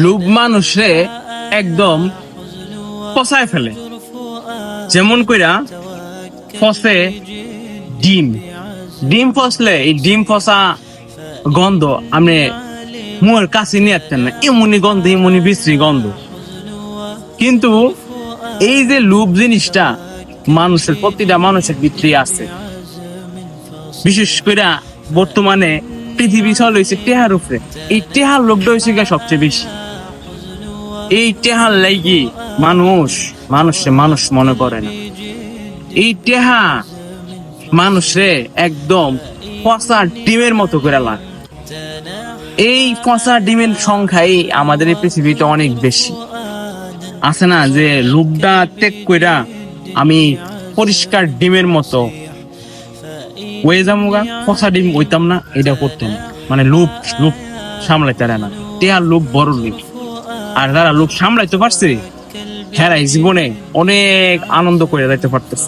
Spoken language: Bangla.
লোভ মানুষে একদম ফসায় ফেলে। যেমন কইরা ফসে ডিম ডিম ফসলে এই ডিম ফসা গন্ধ আপনি মুয়ের কাছে নিয়ে আসতেন না, এমনি গন্ধ, এমনি বিশ্রী গন্ধ। কিন্তু এই যে লোভ জিনিসটা মানুষের প্রতিটা মানুষের ভিতরে আছে। বিশেষ করে বর্তমানে পৃথিবী চলে হয়েছে টেহার উপরে। এই টেহার লোভটা হয়েছে সবচেয়ে বেশি। এই টেহার লাগি মানুষে মানুষ মনে করে না। এই টেহা মানুষে একদম পচা ডিমের মতো করে লাগে। এই পচা ডিমের সংখ্যাই আমাদের এই পৃথিবীতে অনেক বেশি। আছে না যে লোভটা ত্যাগ কইরা আমি পরিষ্কার ডিমের মতো হয়ে যাবো গা, পচা ডিম হইতাম না, এটা করতাম না। মানে লোভ সামলাইতে পারে না। টেহার লোভ বড় লোভ। আর যারা লোভ সামলাইতে পারছে হেরাই জীবনে অনেক আনন্দ করে যাইতে পারতেছে।